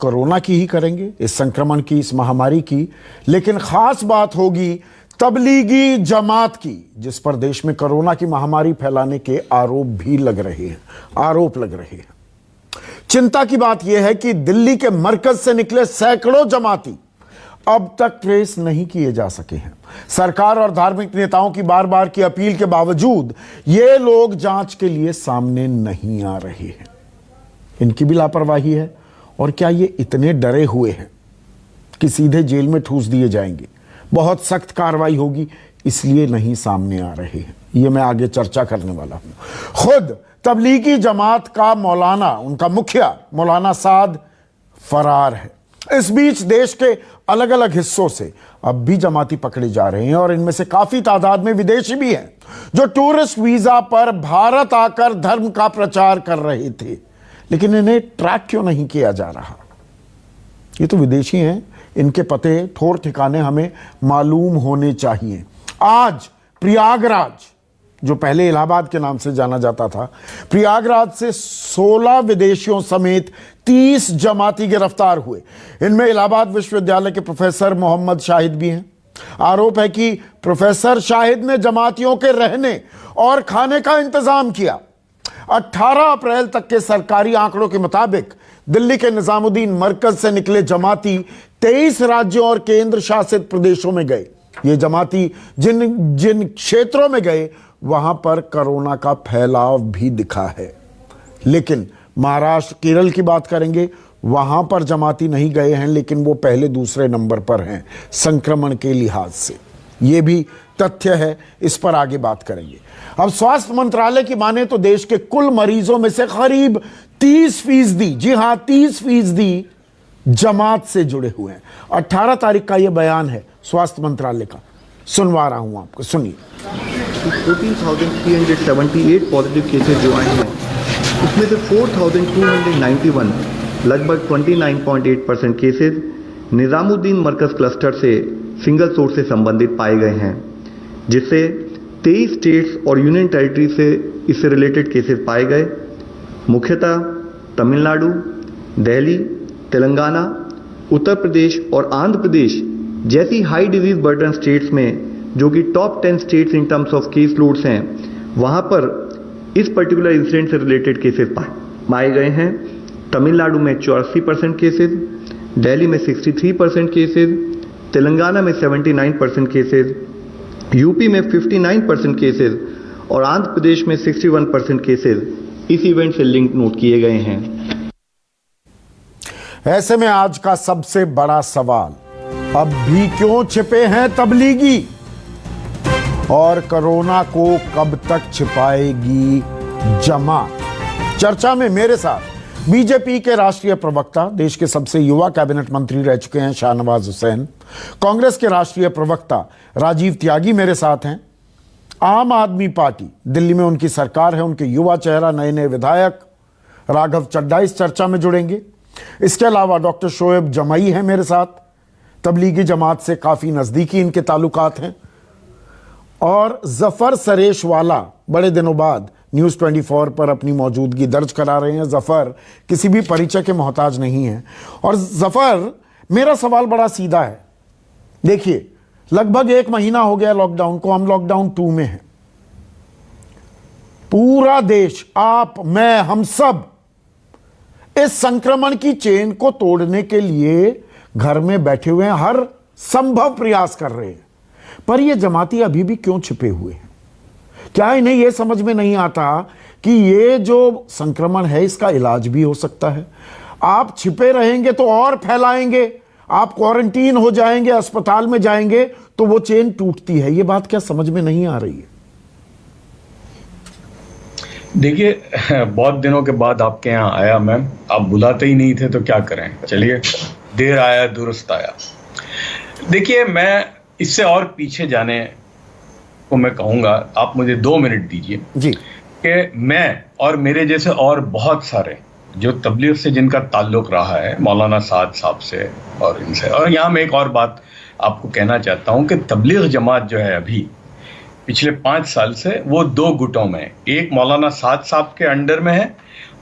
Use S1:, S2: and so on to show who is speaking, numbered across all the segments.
S1: Corona की ही करेंगे, इस संक्रमण की, इस महामारी की, लेकिन खास बात होगी तबलीगी जमात की, जिस पर देश में कोरोना की महामारी फैलाने के आरोप भी लग रहे हैं। चिंता की बात यह है कि दिल्ली के मरकज से निकले सैकड़ों जमाती अब तक ट्रेस नहीं किए जा सके हैं। सरकार और धार्मिक नेताओं की बार बार की अपील के बावजूद ये लोग जांच के लिए सामने नहीं आ रहे हैं। इनकी भी लापरवाही है। और क्या ये इतने डरे हुए हैं कि सीधे जेल में ठूस दिए जाएंगे, बहुत सख्त कार्रवाई होगी, इसलिए नहीं सामने आ रहे हैं? ये मैं आगे चर्चा करने वाला हूं। खुद तबलीगी जमात का मौलाना, उनका मुखिया मौलाना साद फरार है। इस बीच देश के अलग अलग हिस्सों से अब भी जमाती पकड़े जा रहे हैं और इनमें से काफी तादाद में विदेशी भी हैं जो टूरिस्ट वीजा पर भारत आकर धर्म का प्रचार कर रहे थे, लेकिन इन्हें ट्रैक क्यों नहीं किया जा रहा? ये तो विदेशी हैं, इनके पते ठौर ठिकाने हमें मालूम होने चाहिए। आज प्रयागराज, जो पहले इलाहाबाद के नाम से जाना जाता था, प्रयागराज से 16 विदेशियों समेत 30 जमाती गिरफ्तार हुए। इनमें इलाहाबाद विश्वविद्यालय के प्रोफेसर मोहम्मद शाहिद भी हैं। आरोप है कि प्रोफेसर शाहिद ने जमातियों के रहने और खाने का इंतजाम किया। 18 अप्रैल तक के सरकारी आंकड़ों के मुताबिक दिल्ली के निजामुद्दीन मरकज से निकले जमाती 23 राज्यों और केंद्र शासित प्रदेशों में गए। ये जमाती जिन क्षेत्रों में गए वहां पर कोरोना का फैलाव भी दिखा है। लेकिन महाराष्ट्र, केरल की बात करेंगे, वहां पर जमाती नहीं गए हैं, लेकिन वो पहले दूसरे नंबर पर हैं संक्रमण के लिहाज से। ये भी तथ्य है, इस पर आगे बात करेंगे। अब स्वास्थ्य मंत्रालय की माने तो देश के कुल मरीजों में से करीब 30%, जी हां 30% जमात से जुड़े हुए हैं। 18 तारीख का यह बयान है स्वास्थ्य मंत्रालय का, सुनवा रहा हूं आपको, सुनिए।
S2: 14,378 पॉजिटिव केसेस जो आए हैं, उसमें से 4,291 लगभग 29.8% केसेस निजामुद्दीन मरकज क्लस्टर से सिंगल सोर्स से संबंधित पाए गए हैं, जिससे 23 स्टेट्स और यूनियन टेरिटरी से इससे रिलेटेड केसेस पाए गए। मुख्यतः तमिलनाडु, दिल्ली, तेलंगाना, उत्तर प्रदेश और आंध्र प्रदेश जैसी हाई डिजीज बर्डन स्टेट्स में, जो कि top 10 states in terms of case loads हैं, वहां पर इस पर्टिकुलर इंसिडेंट से रिलेटेड केसेस पाए गए हैं। तमिलनाडु में 84% केसेस, दिल्ली में 63% केसेस, तेलंगाना में 79% केसेस, यूपी में 59% केसेस और आंध्र प्रदेश में 61% केसेस इस इवेंट से लिंक नोट किए गए हैं।
S1: ऐसे में आज का सबसे बड़ा सवाल, अब भी क्यों छिपे हैं तबलीगी और कोरोना को कब तक छिपाएगी जमात? चर्चा में मेरे साथ बीजेपी के राष्ट्रीय प्रवक्ता, देश के सबसे युवा कैबिनेट मंत्री रह चुके हैं शाहनवाज हुसैन, कांग्रेस के राष्ट्रीय प्रवक्ता राजीव त्यागी मेरे साथ हैं, आम आदमी पार्टी, दिल्ली में उनकी सरकार है, उनके युवा चेहरा, नए नए विधायक राघव चड्ढा इस चर्चा में जुड़ेंगे। इसके अलावा डॉक्टर शोएब जमई है मेरे साथ, तबलीगी जमात से काफी नजदीकी इनके ताल्लुकात हैं, और जफर सरेशवाला बड़े दिनों बाद न्यूज़ 24 पर अपनी मौजूदगी दर्ज करा रहे हैं। जफर किसी भी परिचय के मोहताज नहीं है। और जफर, मेरा सवाल बड़ा सीधा है। देखिए, लगभग 1 महीना हो गया लॉकडाउन को, हम लॉकडाउन 2 में हैं। पूरा देश, आप, मैं, हम सब इस संक्रमण की चेन को तोड़ने के लिए घर में बैठे हुए हैं, हर संभव प्रयास कर रहे हैं। पर ये जमाती अभी भी क्यों छिपे हुए हैं? क्या इन्हें यह समझ में नहीं आता कि ये जो संक्रमण है इसका इलाज भी हो सकता है? आप छिपे रहेंगे तो और फैलाएंगे, आप क्वारंटीन हो जाएंगे, अस्पताल में जाएंगे तो वो चेन टूटती है। ये बात क्या समझ में नहीं आ रही है?
S3: देखिए, बहुत दिनों के बाद आपके यहाँ आया मैम, आप बुलाते ही नहीं थे तो क्या करें। चलिए, देर आया दुरुस्त आया। देखिए, मैं इससे और पीछे जाने को मैं कहूँगा, आप मुझे 2 मिनट दीजिए
S1: जी,
S3: कि मैं और मेरे जैसे और बहुत सारे जो तबलीग से जिनका ताल्लुक रहा है, मौलाना साद साहब से और इनसे, और यहाँ मैं एक और बात आपको कहना चाहता हूँ कि तबलीग जमात जो है अभी पिछले 5 साल से वो 2 गुटों में, एक मौलाना साद साहब के अंडर में है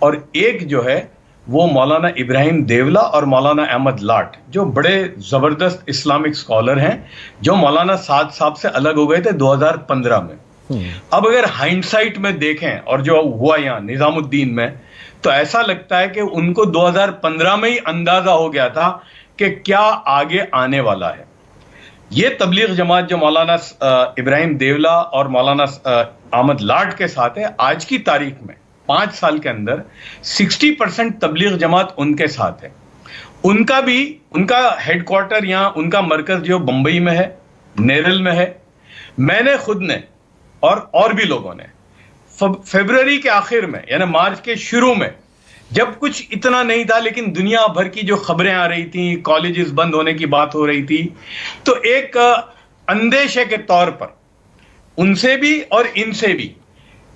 S3: और एक जो है वो मौलाना इब्राहिम देवला और मौलाना अहमद लाट, जो बड़े जबरदस्त इस्लामिक स्कॉलर हैं, जो मौलाना साद साहब से अलग हो गए थे 2015 में। अब अगर हाइंडसाइट में देखें और जो हुआ यहाँ निजामुद्दीन में, तो ऐसा लगता है कि उनको 2015 में ही अंदाजा हो गया था कि क्या आगे आने वाला है। ये तबलीग जमात जो मौलाना इब्राहिम देवला और मौलाना अहमद लाट के साथ है, आज की तारीख में 5 साल के अंदर 60% तबलीग जमात उनके साथ है। उनका हेडक्वार्टर यहाँ, उनका मरकज जो बंबई में है, नेरल में है। मैंने खुद ने और भी लोगों ने फरवरी के आखिर में, यानी मार्च के शुरू में, जब कुछ इतना नहीं था, लेकिन दुनिया भर की जो खबरें आ रही थी, कॉलेजेस बंद होने की बात हो रही थी, तो एक अंदेशे के तौर पर उनसे भी और इनसे भी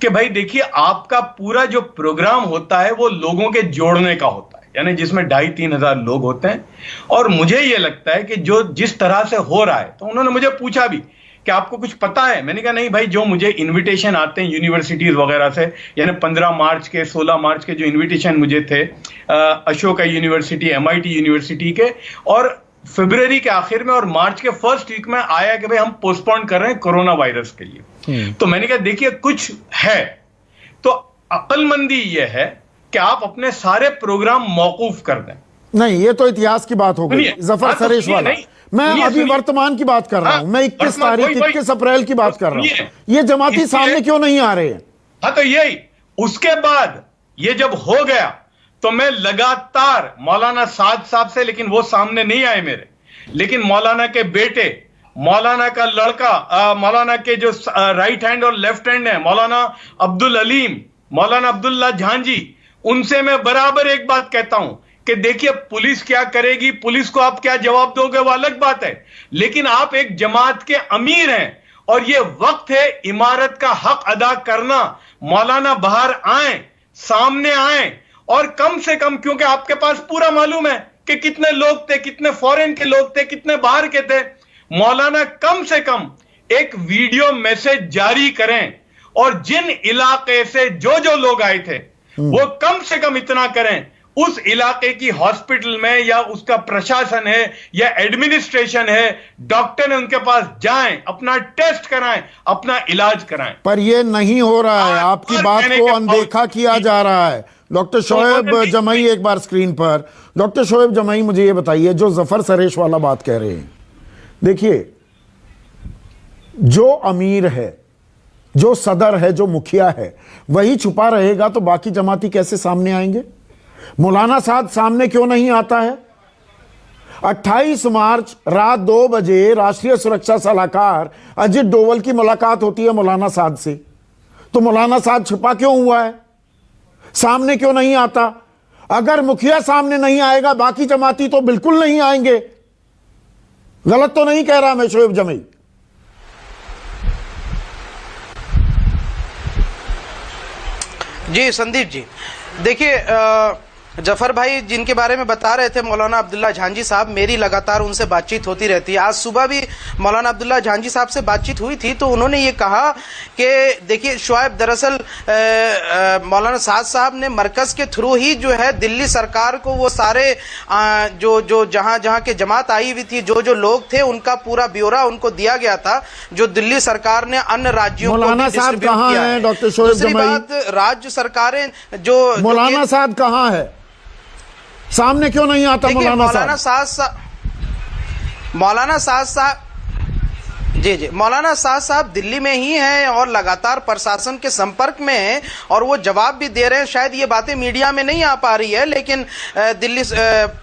S3: कि भाई देखिए, आपका पूरा जो प्रोग्राम होता है वो लोगों के जोड़ने का होता है, यानी जिसमें 2,500-3 हजार लोग होते हैं। और मुझे ये लगता है कि जो जिस तरह से हो रहा है, तो उन्होंने मुझे पूछा भी कि आपको कुछ पता है? मैंने कहा नहीं भाई, जो मुझे इनविटेशन आते हैं यूनिवर्सिटीज वगैरह से, यानी 15 मार्च के 16 मार्च के जो इनविटेशन मुझे थे अशोका यूनिवर्सिटी, MIT यूनिवर्सिटी के, और फरवरी के आखिर में और मार्च के फर्स्ट वीक में आया कि भाई हम पोस्टपोन कर रहे हैं कोरोना वायरस के लिए। तो मैंने कहा देखिए, कुछ है तो अक्लमंदी यह है कि आप अपने सारे प्रोग्राम मौकूफ कर दें।
S1: नहीं, ये तो इतिहास की बात हो गई, जफर सरेश वाला। मैं अभी वर्तमान की बात कर रहा हूं, मैं 21 तारीख 21 अप्रैल की बात कर रहा हूं। ये जमाती सामने क्यों नहीं आ रहे हैं?
S3: हाँ, तो यही उसके बाद ये जब हो गया तो मैं लगातार मौलाना साद साहब से, लेकिन वो सामने नहीं आए मेरे, लेकिन मौलाना के बेटे, मौलाना का लड़का, मौलाना के जो राइट हैंड और लेफ्ट हैंड है, मौलाना अब्दुल अलीम, मौलाना अब्दुल्ला झांझी, उनसे मैं बराबर एक बात कहता हूं कि देखिए, पुलिस क्या करेगी, पुलिस को आप क्या जवाब दोगे वो अलग बात है, लेकिन आप एक जमात के अमीर हैं और ये वक्त है इमारत का हक अदा करना। मौलाना बाहर आए, सामने आए, और कम से कम, क्योंकि आपके पास पूरा मालूम है कि कितने लोग थे, कितने फॉरेन के लोग थे, कितने बाहर के थे, मौलाना कम से कम एक वीडियो मैसेज जारी करें और जिन इलाके से जो लोग आए थे वो कम से कम इतना करें, उस इलाके की हॉस्पिटल में या उसका प्रशासन है या एडमिनिस्ट्रेशन है, डॉक्टर है, उनके पास जाएं, अपना टेस्ट कराएं, अपना इलाज कराएं।
S1: पर यह नहीं हो रहा है, आपकी बात को अनदेखा किया जा रहा है। डॉक्टर शोएब जमई एक बार स्क्रीन पर। डॉक्टर शोएब जमई, मुझे यह बताइए, जो जफर सरेश वाला बात कह रहे हैं, देखिए, जो अमीर है, जो सदर है, जो मुखिया है, वही छुपा रहेगा तो बाकी जमाती कैसे सामने आएंगे? मौलाना साहब सामने क्यों नहीं आता है? 28 मार्च रात 2 बजे राष्ट्रीय सुरक्षा सलाहकार अजित डोवल की मुलाकात होती है मौलाना साहब से, तो मौलाना साहब छुपा क्यों हुआ है? सामने क्यों नहीं आता? अगर मुखिया सामने नहीं आएगा, बाकी जमाती तो बिल्कुल नहीं आएंगे। गलत तो नहीं कह रहा मैं शोएब जमई?
S4: जी संदीप जी, देखिए, जफर भाई जिनके बारे में बता रहे थे, मौलाना अब्दुल्ला झांझी साहब, मेरी लगातार उनसे बातचीत होती रहती है। आज सुबह भी मौलाना अब्दुल्ला झांझी साहब से बातचीत हुई थी, तो उन्होंने ये कहा कि देखिए शोएब, दरअसल मौलाना साद साहब ने मरकज के थ्रू ही जो है दिल्ली सरकार को वो सारे जो जहां के जमात आई हुई थी, जो लोग थे, उनका पूरा ब्यौरा उनको दिया गया था, जो दिल्ली सरकार ने अन्य राज्यों को
S1: मौलाना साहब कहां है? डॉक्टर शोएब जमई,
S4: राज्य सरकारें जो
S1: मौलाना साहब कहां है? सामने क्यों नहीं आता मौलाना साहब?
S4: मौलाना साहब जी, मौलाना साहब दिल्ली में ही हैं और लगातार प्रशासन के संपर्क में हैं और वो जवाब भी दे रहे हैं। शायद ये बातें मीडिया में नहीं आ पा रही है, लेकिन दिल्ली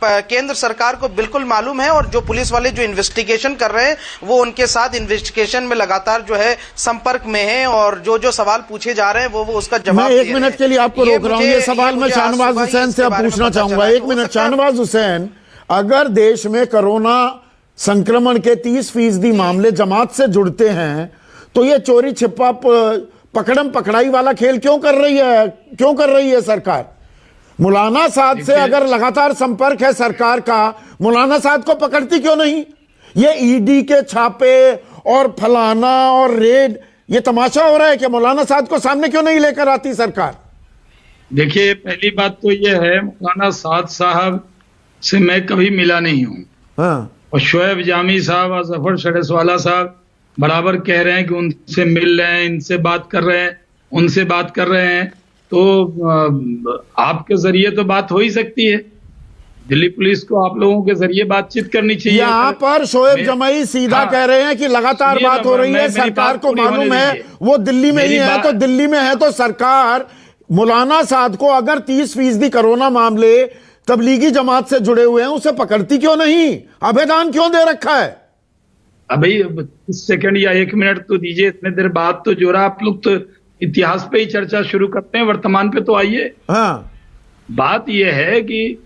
S4: केंद्र सरकार को बिल्कुल मालूम है और जो पुलिस वाले जो इन्वेस्टिगेशन कर रहे हैं वो उनके साथ इन्वेस्टिगेशन में लगातार जो है संपर्क में है और जो सवाल पूछे जा रहे हैं वो उसका जवाब।
S1: मैं 1 मिनट के लिए आपको रोक रहा हूं। ये सवाल मैं शाहनवाज हुसैन से अब पूछना चाहूंगा। 1 मिनट, शाहनवाज हुसैन, अगर देश में कोरोना संक्रमण के 30% मामले जमात से जुड़ते हैं तो ये चोरी छिपा पकड़म पकड़ाई वाला खेल क्यों कर रही है सरकार? मौलाना साहब से अगर लगातार संपर्क है सरकार का, मौलाना साहब को पकड़ती क्यों नहीं? ये ईडी के छापे और फलाना और रेड, ये तमाशा हो रहा है कि मौलाना साहब को सामने क्यों नहीं लेकर आती सरकार?
S5: देखिए, पहली बात तो ये है, मौलाना साद साहब से मैं कभी मिला नहीं हूँ,
S1: हाँ
S5: और शोएब जामी साहब और जफर शरेसवाला साहब बराबर कह रहे हैं कि उनसे मिल रहे हैं, इनसे बात कर रहे हैं, उनसे बात कर रहे हैं। तो आपके जरिए तो बात हो ही सकती है, दिल्ली पुलिस को आप लोगों के जरिए बातचीत करनी चाहिए।
S1: यहाँ पर शोएब जमाई सीधा
S5: हाँ,
S1: कह रहे हैं कि लगातार
S5: सुनिए
S1: बात
S5: ना,
S1: हो रही है,
S5: मेरी
S1: सरकार
S5: बात
S1: को
S5: पूरी होने
S1: मालूम है
S5: दीजिए।
S1: वो दिल्ली में ही
S5: मेरी
S1: है,
S5: बात-
S1: तो दिल्ली में है तो सरकार मौलाना साद को अगर 30% कोरोना मामले तबलीगी जमात से जुड़े हुए हैं उसे पकड़ती क्यों नहीं? अभेदान क्यों दे रखा है?
S5: अभी 30 सेकंड या 1 मिनट तो दीजिए, इतने देर बाद तो जोरा आप लोग तो इतिहास पे ही चर्चा शुरू करते हैं, वर्तमान पे तो आइए।
S1: हाँ
S5: बात यह है कि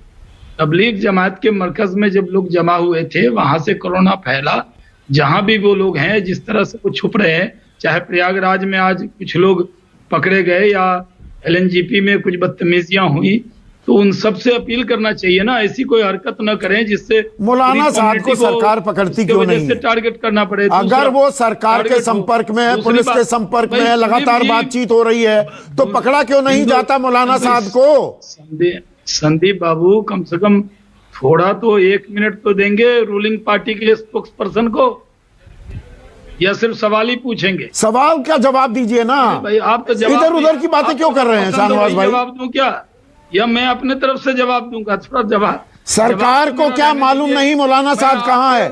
S5: तबलीग जमात के मरकज में जब लोग जमा हुए थे, वहां से कोरोना फैला। जहां भी वो लोग हैं, जिस तरह से वो छुप रहे हैं, चाहे प्रयागराज में आज कुछ लोग पकड़े गए या एलएनजीपी में कुछ बदतमीजियां हुई, तो उन सब से अपील करना चाहिए ना, ऐसी कोई हरकत न करें जिससे
S1: मौलाना
S5: पूरी
S1: साहब को
S5: कम्युनिटी
S1: सरकार पकड़ती
S5: उसके
S1: क्यों
S5: वजह
S1: नहीं
S5: से
S1: है?
S5: टारगेट करना पड़े।
S1: अगर
S5: दूसरा,
S1: वो सरकार के
S5: टारगेट हो।
S1: संपर्क में है,
S5: दूसरी
S1: पुलिस के
S5: बात,
S1: संपर्क
S5: भाई,
S1: में है, लगातार
S5: सुनील जी,
S1: बातचीत हो रही है, तो पकड़ा क्यों नहीं
S5: हिंदू-
S1: जाता मौलाना
S5: हिंदू-
S1: साद को?
S5: संदीप बाबू, कम से कम थोड़ा तो 1 मिनट तो देंगे रूलिंग पार्टी के स्पोक्स पर्सन को, या सिर्फ सवाल ही पूछेंगे?
S1: सवाल का जवाब दीजिए ना।
S5: भाई आप तो जवाब
S1: इधर उधर की बातें
S5: आप
S1: क्यों कर रहे हैं
S5: पसंद हो
S1: शाहनवाज भाई?
S5: जवाब दूं क्या, या मैं अपने तरफ से जवाब दूंगा? थोड़ा जवाब
S1: सरकार
S5: तो
S1: को
S5: मेरा
S1: क्या
S5: रहने
S1: मालूम
S5: दीजिए।
S1: नहीं मौलाना
S5: मैं
S1: साद कहाँ है?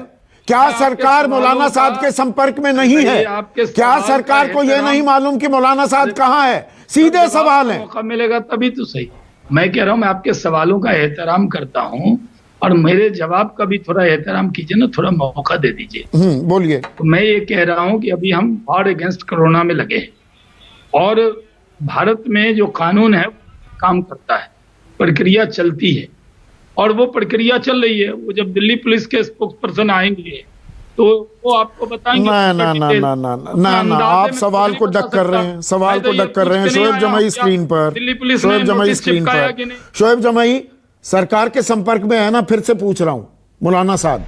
S1: क्या
S5: मैं आपके
S1: सरकार मौलाना
S5: सवालों
S1: साद
S5: का-
S1: के संपर्क में नहीं है?
S5: भाई, आपके
S1: क्या
S5: सवाल का
S1: सरकार को यह
S5: एहतराम-
S1: नहीं मालूम कि मौलाना साद कहाँ है? सीधे
S5: जवाब
S1: सवाल
S5: का
S1: है।
S5: मौका मिलेगा तभी तो सही। मैं कह रहा हूं, मैं आपके सवालों का एहतराम करता हूं, और मेरे जवाब का भी थोड़ा एहतराम कीजिए ना, थोड़ा मौका दे दीजिए।
S1: बोलिए।
S5: तो मैं ये कह रहा हूं कि अभी हम वॉर अगेंस्ट कोरोना में लगे हैं, और भारत में जो कानून है काम करता है, प्रक्रिया चलती है, और वो प्रक्रिया चल रही है। वो जब दिल्ली पुलिस के स्पोक्स पर्सन आएंगे तो वो आपको बताएंगे।
S1: ना ना ना ना ना ना ना, आप सवाल को डक कर रहे हैं, सवाल को डक कर रहे हैं। शोएब जमाई स्क्रीन पर,
S5: दिल्ली पुलिस
S1: शोएब जमाई स्क्रीन पर। शोएब जमाई सरकार के संपर्क में है ना? फिर से पूछ रहा हूं मौलाना साद,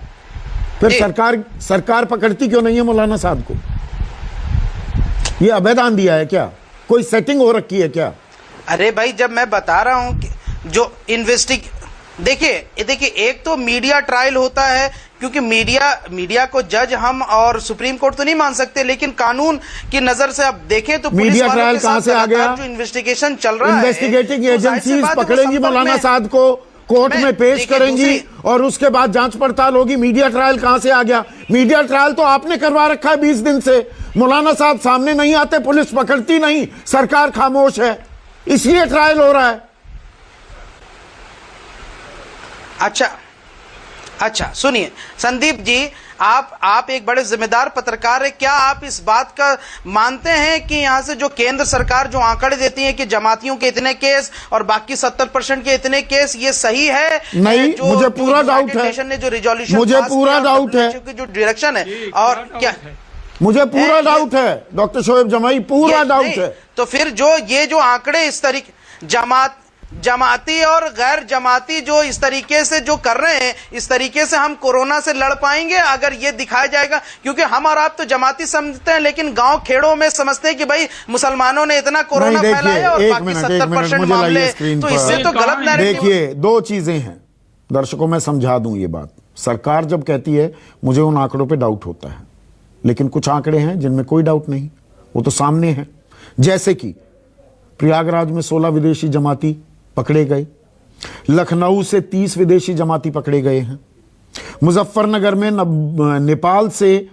S1: फिर सरकार पकड़ती क्यों नहीं है मौलाना साद को? ये अभेदान दिया है क्या? कोई सेटिंग हो रखी है क्या?
S4: अरे भाई, जब मैं बता रहा हूं कि जो देखिए एक तो मीडिया ट्रायल होता है, क्योंकि मीडिया को जज हम और सुप्रीम कोर्ट तो नहीं मान सकते, लेकिन कानून की नजर से अब देखें तो पुलिस
S1: मीडिया
S4: वालों
S1: ट्रायल
S4: के
S1: कहां
S4: साथ
S1: से आ गया?
S4: लगातार जो इन्वेस्टिगेशन चल रहा है,
S1: इन्वेस्टिगेटिंग
S4: तो जाहिर सी
S1: एजेंसीज
S4: बात है वो
S1: पकड़ेंगी
S4: संपर्क
S1: मौलाना
S4: में-
S1: साद को, कोर्ट में पेश
S4: देखिए,
S1: करेंगी, और उसके बाद जांच पड़ताल होगी। मीडिया ट्रायल कहां से आ गया? मीडिया ट्रायल तो आपने करवा रखा है 20 दिन से। मौलाना साहब सामने नहीं आते, पुलिस पकड़ती नहीं, सरकार खामोश है, इसलिए ट्रायल हो रहा है।
S4: अच्छा सुनिए संदीप जी, आप एक बड़े जिम्मेदार पत्रकार है, क्या आप इस बात का मानते हैं कि यहाँ से जो केंद्र सरकार जो आंकड़े देती है कि जमातियों के इतने केस और बाकी 70% के इतने केस, ये सही है?
S1: नहीं, मुझे पूरा डाउट है।
S4: नेशन ने जो रिजोल्यूशन
S1: मुझे पूरा डाउट है
S4: की जो डायरेक्शन है, और क्या
S1: मुझे पूरा डाउट है डॉक्टर शोएब जमाई, पूरा डाउट है।
S4: तो फिर ये जो आंकड़े इस तरीके जमाती और गैर जमाती जो इस तरीके से जो कर रहे हैं, इस तरीके से हम कोरोना से लड़ पाएंगे अगर ये दिखाया जाएगा? क्योंकि हम और आप तो जमाती समझते हैं, लेकिन गांव खेड़ों में समझते हैं कि भाई मुसलमानों ने इतना कोरोना फैलाया और बाकी 70% मामले, तो इससे तो गलत नैरेटिव।
S1: देखिए, दो चीजें हैं, दर्शकों में समझा दूं ये बात। सरकार जब कहती है मुझे उन आंकड़ों पे डाउट होता है, लेकिन कुछ आंकड़े हैं जिनमें कोई डाउट नहीं, वो तो सामने है। जैसे कि प्रयागराज में 16 विदेशी जमाती पकड़े गए, लखनऊ से 30 विदेशी जमाती पकड़े गए हैं, मुजफ्फरनगर में नेपाल से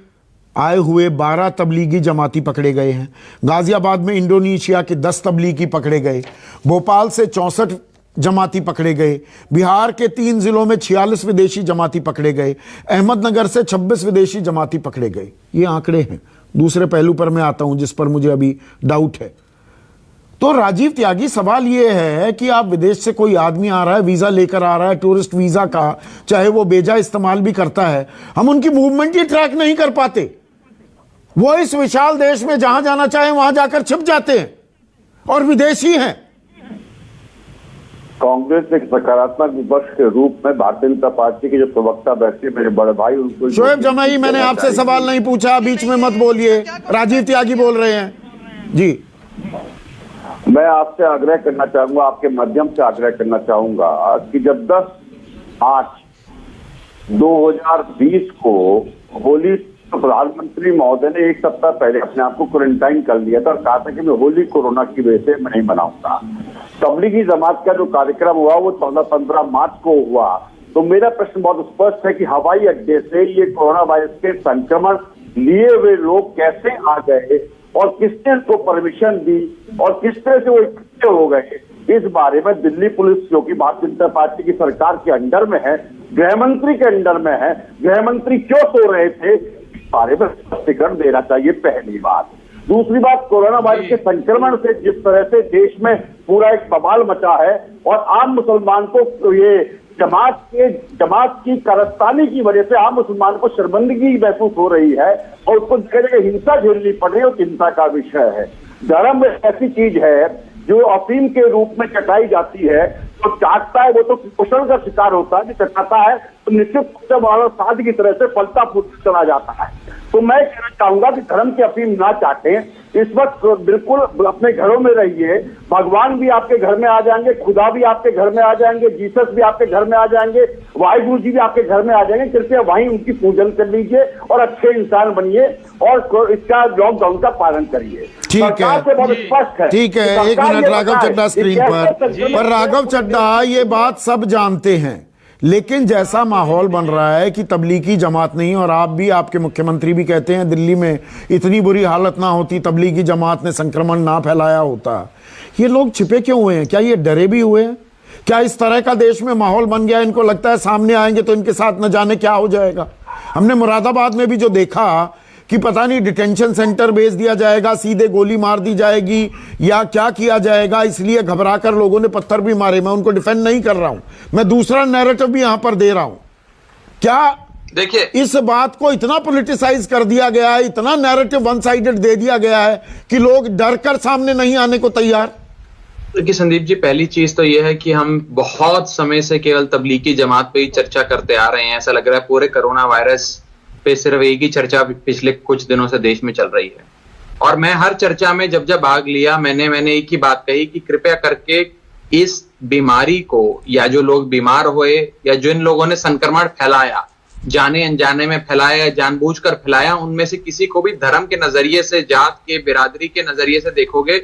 S1: आए हुए 12 तबलीगी जमाती पकड़े गए हैं, गाजियाबाद में इंडोनेशिया के 10 तबलीगी पकड़े गए, भोपाल से 64 जमाती पकड़े गए, बिहार के 3 जिलों में 46 विदेशी जमाती पकड़े गए, अहमदनगर से 26 विदेशी जमाती पकड़े गए। ये आंकड़े हैं। दूसरे पहलू पर मैं आता हूं जिस पर मुझे अभी डाउट है। तो राजीव त्यागी, सवाल यह है कि आप विदेश से कोई आदमी आ रहा है, वीजा लेकर आ रहा है, टूरिस्ट वीजा का, चाहे वो बेजा इस्तेमाल भी करता है, हम उनकी मूवमेंट ही ट्रैक नहीं कर पाते। वो इस विशाल देश में जहां जाना चाहे वहां जाकर छिप जाते हैं और विदेशी हैं।
S6: कांग्रेस एक सकारात्मक विपक्ष के रूप में भारतीय जनता पार्टी के जो प्रवक्ता बैठे मेरे बड़े भाई, उनको
S1: शोएब जमाई, मैंने आपसे सवाल नहीं पूछा, बीच में मत बोलिए। राजीव त्यागी बोल रहे हैं जी।
S6: मैं आपसे आग्रह करना चाहूंगा, आपके माध्यम से आग्रह करना चाहूंगा कि जब 10/8/2020 को होली, तो प्रधानमंत्री महोदय ने एक सप्ताह पहले अपने आप को क्वारंटाइन कर लिया था और कहा था कि मैं होली कोरोना की वजह से मैं नहीं मनाऊंगा। तबलीगी जमात का जो कार्यक्रम हुआ वो 14-15 मार्च को हुआ। तो मेरा प्रश्न बहुत स्पष्ट है कि हवाई अड्डे से ये कोरोना वायरस के संक्रमण लिए हुए लोग कैसे आ गए और किसने उनको परमिशन दी और किस तरह से वो इकट्ठे हो गए, इस बारे में दिल्ली पुलिस, जो कि भारतीय जनता पार्टी की सरकार के अंडर में है, गृह मंत्री के अंडर में है, गृह मंत्री क्यों सो रहे थे, इस बारे में स्पष्टीकरण देना चाहिए। पहली बात। दूसरी बात, कोरोना वायरस के संक्रमण से जिस तरह से देश में पूरा एक बवाल मचा है और आम मुसलमान को ये जमात की कारस्तानी की वजह से आम मुसलमान को शर्मिंदगी महसूस हो रही है और उसको जगह जगह हिंसा झेलनी पड़ रही है और चिंता का विषय है। धर्म ऐसी चीज है जो अफीम के रूप में चटाई जाती है, तो चाटता है वो तो कुपोषण का शिकार होता है, जो चटाता है तो निश्चित रूप से वाला साध की तरह से फलता फूलता चला जाता है। तो मैं कहना चाहूंगा कि धर्म की अफीम ना चाटें, इस वक्त बिल्कुल अपने घरों में रहिए। भगवान भी आपके घर में आ जाएंगे, खुदा भी आपके घर में आ जाएंगे, जीसस भी आपके घर में आ जाएंगे, वाहिगुरु जी भी आपके घर में आ जाएंगे। कृपया वहीं उनकी पूजन कर लीजिए और अच्छे इंसान बनिए और इसका लॉकडाउन का पालन करिए।
S1: ठीक
S6: सरकार से बहुत स्पष्ट है।
S1: ठीक है, एक मिनट राघव चड्ढा स्क्रीन पर राघव चड्ढा, ये बात सब जानते हैं, लेकिन जैसा माहौल बन रहा है कि तबलीगी जमात नहीं, और आप भी, आपके मुख्यमंत्री भी कहते हैं दिल्ली में इतनी बुरी हालत ना होती, तबलीगी जमात ने संक्रमण ना फैलाया होता, ये लोग छिपे क्यों हुए हैं? क्या ये डरे भी हुए हैं? क्या इस तरह का देश में माहौल बन गया, इनको लगता है सामने आएंगे तो इनके साथ न जाने क्या हो जाएगा? हमने मुरादाबाद में भी जो देखा कि पता नहीं डिटेंशन सेंटर भेज दिया जाएगा, सीधे गोली मार दी जाएगी या क्या किया जाएगा, इसलिए घबराकर लोगों ने पत्थर भी मारे। मैं उनको डिफेंड नहीं कर रहा हूं, मैं दूसरा नैरेटिव भी यहां पर दे रहा हूं। क्या देखिए, इस बात को इतना पॉलिटिसाइज कर दिया गया है, इतना नैरेटिव वन साइडेड दे दिया गया है कि लोग डर कर सामने नहीं आने को तैयार।
S7: देखिए संदीप जी, पहली चीज तो यह है कि हम बहुत समय से केवल तबलीगी जमात पे ही चर्चा करते आ रहे हैं। ऐसा लग रहा है पूरे कोरोना वायरस पे सिर्फ एक ही चर्चा पिछले कुछ दिनों से देश में चल रही है, और मैं हर चर्चा में जब भाग लिया मैंने एक ही बात कही कि कृपया करके इस बीमारी को, या जो लोग बीमार हुए या जिन लोगों ने संक्रमण फैलाया, जाने अनजाने में फैलाया, जानबूझकर फैलाया, उनमें से किसी को भी धर्म के नजरिए से, जात के, बिरादरी के नजरिए से देखोगे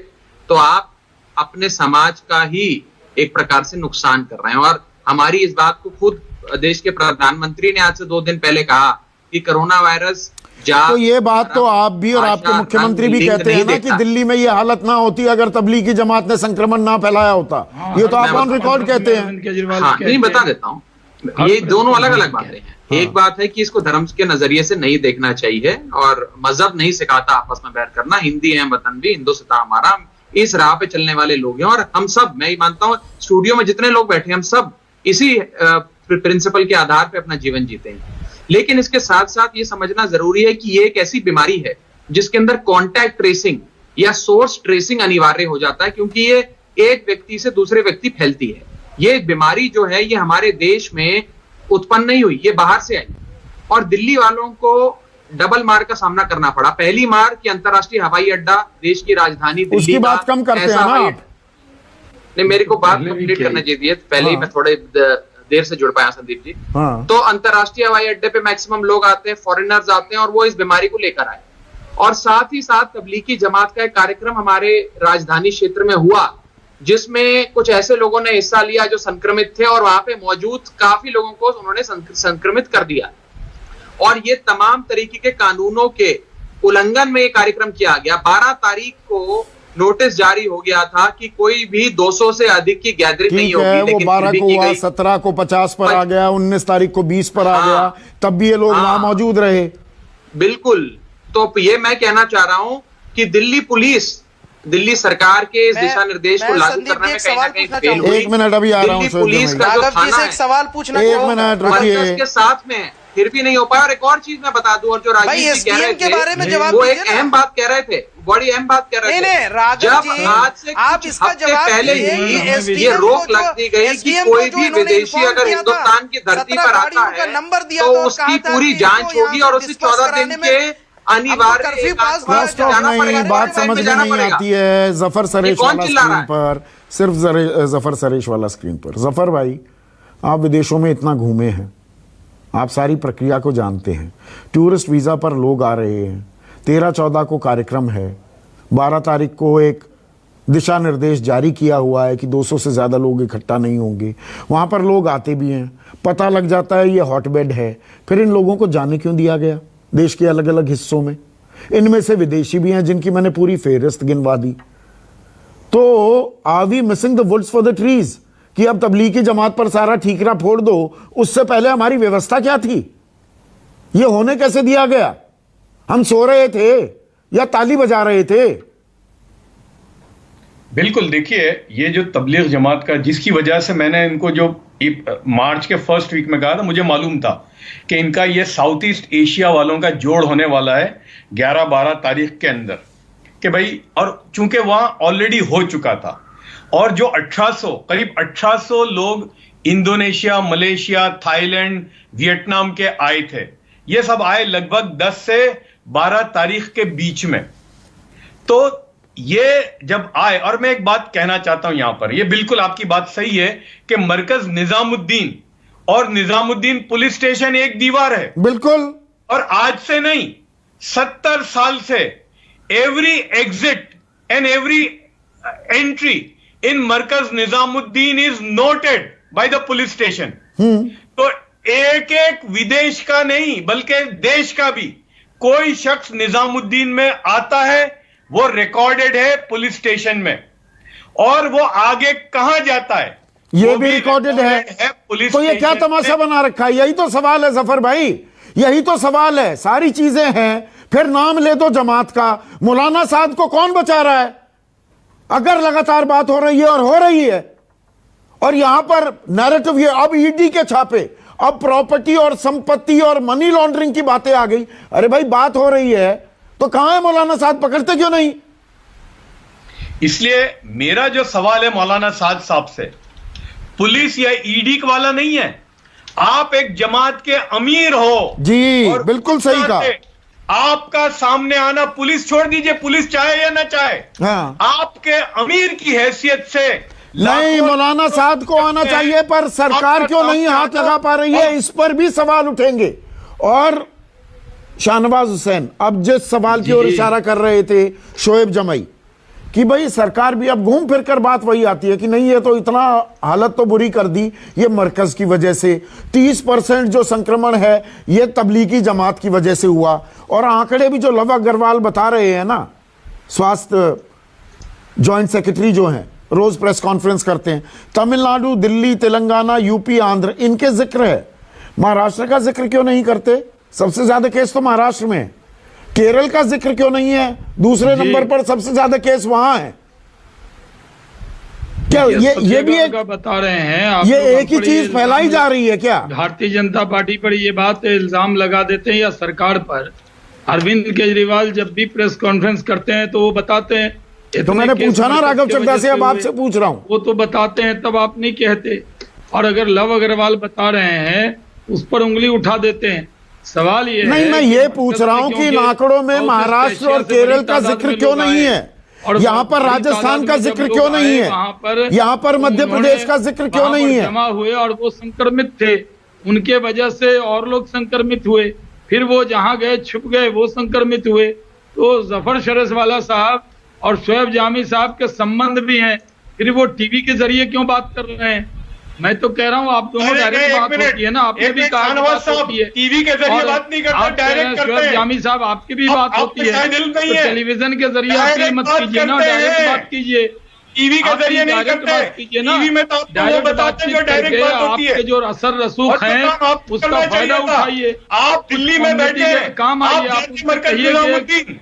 S7: तो आप अपने समाज का ही एक प्रकार से नुकसान कर रहे हैं। और हमारी इस बात को खुद देश के प्रधानमंत्री ने आज से 2 दिन पहले कहा कि कोरोना वायरस
S1: तो ये बात तो आप भी और आपके मुख्यमंत्री भी कहते हैं ना कि दिल्ली में ये हालत ना होती अगर तबलीगी जमात ने संक्रमण ना फैलाया होता। ये तो आप ऑन रिकॉर्ड कहते हैं।
S7: हाँ, नहीं, बता देता हूँ, ये दोनों अलग अलग बातें हैं। एक बात है कि इसको धर्म के नजरिए से नहीं देखना चाहिए और मजहब नहीं सिखाता आपस में बैठ करना। हिंदी है वतन भी, हिंदुस्तान हमारा, इस राह पे चलने वाले लोग हैं और हम सब, मैं मानता हूँ स्टूडियो में जितने लोग बैठे हैं हम सब इसी प्रिंसिपल के आधार पे अपना जीवन जीते हैं। लेकिन इसके साथ साथ ये समझना जरूरी है कि ये एक ऐसी बीमारी है जिसके अंदर कॉन्टैक्ट ट्रेसिंग या सोर्स ट्रेसिंग अनिवार्य हो जाता है, क्योंकि ये एक व्यक्ति से दूसरे व्यक्ति फैलती है। ये बीमारी जो है ये हमारे देश में उत्पन्न नहीं हुई, ये बाहर से आई और दिल्ली वालों को डबल मार का सामना करना पड़ा। पहली मार कि अंतरराष्ट्रीय हवाई अड्डा, देश की राजधानी दिल्ली,
S1: उसकी बात कम करते हैं ना आप।
S7: नहीं, मेरे को बात कंप्लीट करना चाहिए, पहले ही मैं थोड़े देर से जुड़ पाया संदीप जी।
S1: हाँ।
S7: तो अंतरराष्ट्रीय हवाई अड्डे पे मैक्सिमम लोग आते हैं, फॉरेनर्स आते हैं और वो इस बीमारी को लेकर आए। और साथ ही साथ तबलीगी जमात का एक कार्यक्रम हमारे राजधानी क्षेत्र में हुआ जिसमें कुछ ऐसे लोगों ने हिस्सा लिया जो संक्रमित थे और वहां पे मौजूद काफी लोगों को उन्होंने संक्रमित कर दिया। और ये तमाम तरीके के कानूनों के उल्लंघन में ये कार्यक्रम किया गया। 12 तारीख को नोटिस जारी हो गया था कि कोई भी 200 से अधिक की गैदरिंग नहीं होगी,
S1: लेकिन 12 को हुआ, 17 को 50 पर आ गया, 19 तारीख को 20 पर आ गया, तब भी ये लोग वहां मौजूद रहे।
S7: बिल्कुल। तो ये मैं कहना चाह रहा हूं कि दिल्ली पुलिस, दिल्ली सरकार के इस दिशा निर्देश को लागू करने में कहीं ना कहीं फेल हुई।
S1: 1 मिनट अभी आ रहा हूं।
S7: दिल्ली पुलिस का जो थाना है,
S4: सवाल पूछना,
S1: 1 मिनट रुकिए,
S7: के साथ में फिर भी नहीं हो पाया। और एक और चीज मैं बता दूं, और जो राजीव जी कह रहे थे वो एक अहम बात कह रहे थे, बड़ी अहम बात कह रहे थे। जब आज से कुछ हफ्ते पहले ही ये रोक लग दी गई कि कोई भी विदेशी अगर हिंदुस्तान की धरती पर आता है तो उसकी पूरी जांच होगी और उसी 14 दिन के अनिवार्य
S4: कर्फ्यू
S7: एक आध
S4: पास
S7: बार
S1: फर्स्ट ऑफ
S7: जाना
S1: नहीं,
S7: पड़ेगा,
S1: बात
S7: बैंक
S1: समझ में
S7: जाना
S1: नहीं
S7: पड़ेगा।
S1: आती है। जफर सरेश
S7: कौन
S1: वाला
S7: चिल्ला रहा
S1: स्क्रीन
S7: है?
S1: पर, सिर्फ जफर सरेश वाला स्क्रीन पर। जफर भाई, आप विदेशों में इतना घूमे हैं, आप सारी प्रक्रिया को जानते हैं। टूरिस्ट वीजा पर लोग आ रहे हैं, 13-14 को कार्यक्रम है, 12 तारीख को एक दिशा निर्देश जारी किया हुआ है कि 200 से ज्यादा लोग इकट्ठा नहीं होंगे। वहां पर लोग आते भी हैं, पता लग जाता है ये हॉटबेड है, फिर इन लोगों को जाने क्यों दिया गया देश के अलग अलग हिस्सों में? इनमें से विदेशी भी हैं जिनकी मैंने पूरी फेहरिस्त गिनवा दी। तो are we missing the woods for the trees कि अब तबलीगी जमात पर सारा ठीकरा फोड़ दो? उससे पहले हमारी व्यवस्था क्या थी? ये होने कैसे दिया गया? हम सो रहे थे या ताली बजा रहे थे?
S3: बिल्कुल, देखिए ये जो तबलीग जमात का, जिसकी वजह से मैंने इनको जो मार्च के फर्स्ट वीक में कहा था, मुझे मालूम था कि इनका ये साउथ ईस्ट एशिया वालों का जोड़ होने वाला है 11-12 तारीख के अंदर, कि भाई, और चूंकि वहां ऑलरेडी हो चुका था, और जो 1800 करीब 1800 लोग इंडोनेशिया, मलेशिया, थाईलैंड, वियतनाम के आए थे, ये सब आए लगभग 10 से 12 तारीख के बीच में। तो ये जब आए, और मैं एक बात कहना चाहता हूं यहां पर, ये बिल्कुल आपकी बात सही है कि मरकज निजामुद्दीन और निजामुद्दीन पुलिस स्टेशन एक दीवार है।
S1: बिल्कुल।
S3: और आज से नहीं, 70 साल से every exit and every entry in Markaz Nizamuddin is noted by the police station. तो एक एक विदेश का नहीं बल्कि देश का भी कोई शख्स निजामुद्दीन में आता है, वो रिकॉर्डेड है पुलिस स्टेशन में, और वो आगे कहां जाता है
S1: ये
S3: वो
S1: भी रिकॉर्डेड है।
S3: पुलिस
S1: तो ये क्या
S3: स्टेशन
S1: तमाशा
S3: में।
S1: बना रखा है? यही तो सवाल है जफर भाई, यही तो सवाल है। सारी चीजें हैं, फिर नाम ले दो जमात का। मौलाना साद को कौन बचा रहा है? अगर लगातार बात हो रही है और हो रही है, और यहां पर नैरेटिव, ये अब ईडी के छापे, अब प्रॉपर्टी और संपत्ति और मनी लॉन्ड्रिंग की बातें आ गई। अरे भाई, बात हो रही है तो कहां है मौलाना साद? पकड़ते क्यों नहीं?
S3: इसलिए मेरा जो सवाल है मौलाना साद साहब से, पुलिस या ईडी वाला नहीं है, आप एक जमात के अमीर हो
S1: जी,
S3: और
S1: बिल्कुल सही कहा।
S3: आपका सामने आना, पुलिस छोड़ दीजिए, पुलिस चाहे या ना चाहे,
S1: हाँ।
S3: आपके अमीर की हैसियत से
S1: नहीं, मौलाना साद को आना चाहिए, पर सरकार क्यों नहीं हाथ लगा पा रही है? इस पर भी सवाल उठेंगे। और शाहनवाज हुसैन, अब जिस सवाल की ओर इशारा कर रहे थे शोएब जमई, कि भाई सरकार भी अब घूम फिर कर बात वही आती है कि नहीं, ये तो इतना हालत तो बुरी कर दी ये मरकज की वजह से। 30% जो संक्रमण है ये तबलीगी जमात की वजह से हुआ। और आंकड़े भी जो लव अग्रवाल बता रहे हैं ना, स्वास्थ्य जॉइंट सेक्रेटरी जो हैं, रोज प्रेस कॉन्फ्रेंस करते हैं, तमिलनाडु, दिल्ली, तेलंगाना, यूपी, आंध्र, इनके जिक्र है। महाराष्ट्र का जिक्र क्यों नहीं करते? सबसे ज्यादा केस तो महाराष्ट्र में है। केरल का जिक्र क्यों नहीं है? दूसरे नंबर पर सबसे ज्यादा केस वहां है। क्या ये भी एक
S5: बता रहे हैं आप,
S1: ये एक ही चीज फैलाई जा रही है क्या?
S5: भारतीय जनता पार्टी पर ये बात इल्जाम लगा देते हैं या सरकार पर। अरविंद केजरीवाल जब भी प्रेस कॉन्फ्रेंस करते हैं तो वो बताते हैं।
S1: तो मैंने पूछा ना राघव चड्ढा से, अब आपसे पूछ रहा हूं।
S5: वो तो बताते हैं, तब आप नहीं कहते। और अगर लव अग्रवाल बता रहे हैं उस पर उंगली उठा देते हैं। सवाल ये
S1: नहीं,
S5: है
S1: मैं ये पूछ रहा हूं कि आंकड़ों में महाराष्ट्र और केरल का जिक्र क्यों नहीं है? यहाँ पर राजस्थान का जिक्र क्यों नहीं है? यहाँ पर मध्य प्रदेश का जिक्र क्यों नहीं है?
S5: जमा हुए और वो संक्रमित थे, उनके वजह से और लोग संक्रमित हुए, फिर वो जहाँ गए छुप गए, वो संक्रमित हुए। तो जफर शरेशवाला साहब और शोएब जामी साहब के संबंध भी हैं, फिर वो टीवी के जरिए क्यों बात कर रहे हैं? मैं तो कह रहा हूँ आप दोनों डायरेक्ट बात होती है ना, आपने भी कहा बात होती है,
S3: टीवी के जरिए बात नहीं करते, डायरेक्ट करते हैं।
S5: शोएब जामी साहब आपकी भी बात होती है, तो टेलीविजन के जरिए अपील मत कीजिए ना, डायरेक्ट बात कीजिए।
S3: टीवी के जरिए नहीं करते, टीवी में तो आपको वो बताते हैं जो डायरेक्ट बात होती है।
S5: आपके जो असर रसूख हैं उसका फायदा उठाइए।
S3: आप दिल्ली में बैठे हैं,
S5: काम आइए, आप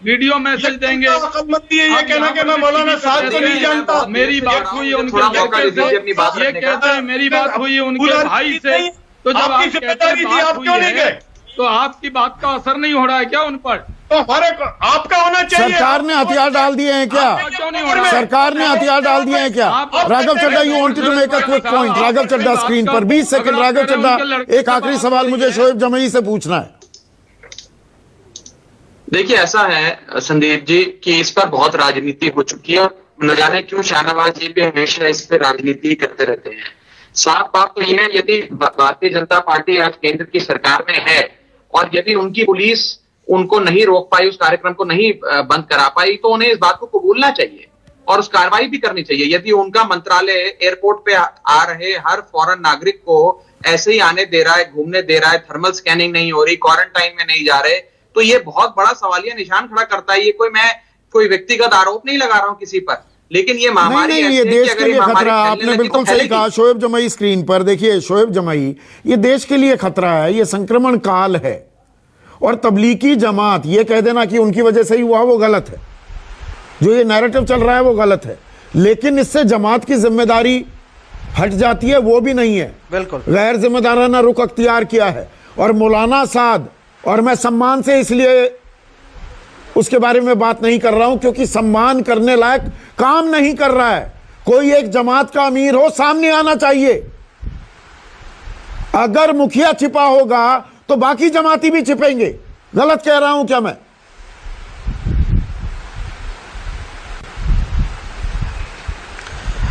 S5: वीडियो मैसेज देंगे।
S3: ये कहना कि मैं मौलाना साहब को नहीं जानता।
S5: मेरी बात हुई उनके लड़के से, ये कहते हैं मेरी बात हुई उनके भाई से, तो जब आप कहते हैं बात हुई है तो आपकी बात का असर नहीं हो रहा है क्या उन पर?
S3: तो हमारे आपका होना चाहिए।
S1: सरकार ने हथियार डाल दिए हैं क्या?
S5: क्यों नहीं हो रहा?
S1: सरकार ने हथियार डाल दिए हैं क्या? Raghav Chadha, you wanted to make a quick point. Raghav Chadha screen पर 20 सेकंड। राघव चड्ढा, एक आखिरी सवाल मुझे शोएब जमई से पूछना है।
S7: देखिए ऐसा है संदीप जी कि इस पर बहुत राजनीति हो चुकी है, न जाने क्यों शाहनवाज जी भी हमेशा इस पर राजनीति करते रहते हैं। साफ बात तो यह है, यदि भारतीय जनता पार्टी आज केंद्र की सरकार में है और यदि उनकी पुलिस उनको नहीं रोक पाई, उस कार्यक्रम को नहीं बंद करा पाई, तो उन्हें इस बात को कबूलना चाहिए और उस कार्रवाई भी करनी चाहिए। यदि उनका मंत्रालय एयरपोर्ट पे आ रहे हर फॉरेन नागरिक को ऐसे ही आने दे रहा है, घूमने दे रहा है, थर्मल स्कैनिंग नहीं हो रही, क्वारंटाइन में नहीं जा रहे, तो ये बहुत बड़ा सवालिया निशान खड़ा करता है। ये मैं कोई व्यक्तिगत आरोप नहीं लगा रहा हूं किसी पर, लेकिन ये महामारी
S1: नहीं, ये देश के लिए खतरा है। आपने बिल्कुल सही कहा। शोएब जमाई स्क्रीन पर देखिए, शोएब जमाई, ये देश के लिए खतरा है, ये संक्रमण काल है और तबलीगी जमात ये कह देना कि उनकी वजह से ही हुआ वो गलत है। जो ये नैरेटिव चल रहा है वो गलत है, लेकिन इससे जमात की जिम्मेदारी हट जाती है, वो भी नहीं है।
S4: बिल्कुल
S1: गैर जिम्मेदाराना रुख अख्तियार किया है। और मौलाना साद, और मैं सम्मान से इसलिए उसके बारे में बात नहीं कर रहा हूं क्योंकि सम्मान करने लायक काम नहीं कर रहा है। कोई एक जमात का अमीर हो, सामने आना चाहिए। अगर मुखिया छिपा होगा तो बाकी जमाती भी छिपेंगे। गलत कह रहा हूं क्या मैं?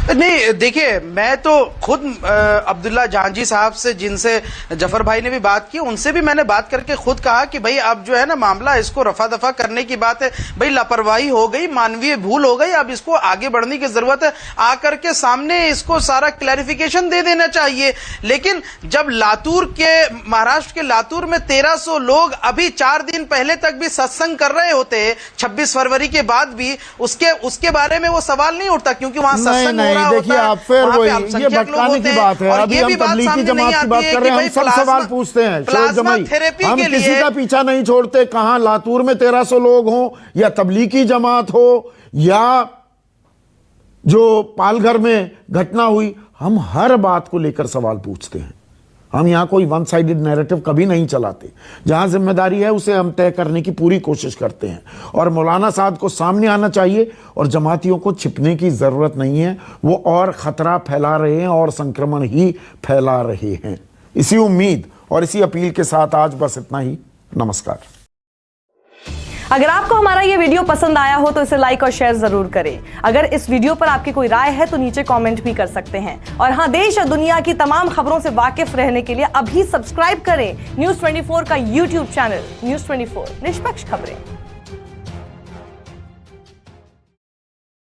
S4: नहीं, देखिए मैं तो खुद अब्दुल्ला जहांजी साहब से, जिनसे जफर भाई ने भी बात की, उनसे भी मैंने बात करके खुद कहा कि भाई अब जो है ना मामला, इसको रफा दफा करने की बात है। भाई लापरवाही हो गई, मानवीय भूल हो गई, अब इसको आगे बढ़ने की जरूरत है। आकर के सामने इसको सारा क्लैरिफिकेशन दे देना चाहिए। लेकिन जब लातूर के, महाराष्ट्र के लातूर में 1300 लोग अभी 4 दिन पहले तक भी सत्संग कर रहे होते, 26 फरवरी के बाद भी उसके बारे में वो सवाल नहीं उठता, क्योंकि वहां सत्संग
S1: देखिए आप फिर वही ये भटकाने की बात है। अभी हम तबलीगी जमात की बात कर रहे हैं, हम सब सवाल पूछते हैं। शोएब जमाई, हम किसी का पीछा नहीं छोड़ते, कहां लातूर में 1300 लोग हों या तबलीगी जमात हो या जो पालघर में घटना हुई, हम हर बात को लेकर सवाल पूछते हैं। हम यहां कोई वन साइडेड नैरेटिव कभी नहीं चलाते। जहां जिम्मेदारी है उसे हम तय करने की पूरी कोशिश करते हैं। और मौलाना साद को सामने आना चाहिए और जमातियों को छिपने की जरूरत नहीं है। वो और खतरा फैला रहे हैं और संक्रमण ही फैला रहे हैं। इसी उम्मीद और इसी अपील के साथ आज बस इतना ही। नमस्कार।
S8: अगर आपको हमारा ये वीडियो पसंद आया हो तो इसे लाइक और शेयर जरूर करें। अगर इस वीडियो पर आपकी कोई राय है तो नीचे कमेंट भी कर सकते हैं। और हाँ, देश और दुनिया की तमाम खबरों से वाकिफ रहने के लिए अभी सब्सक्राइब करें न्यूज़ 24 का YouTube चैनल। न्यूज़ 24, निष्पक्ष खबरें।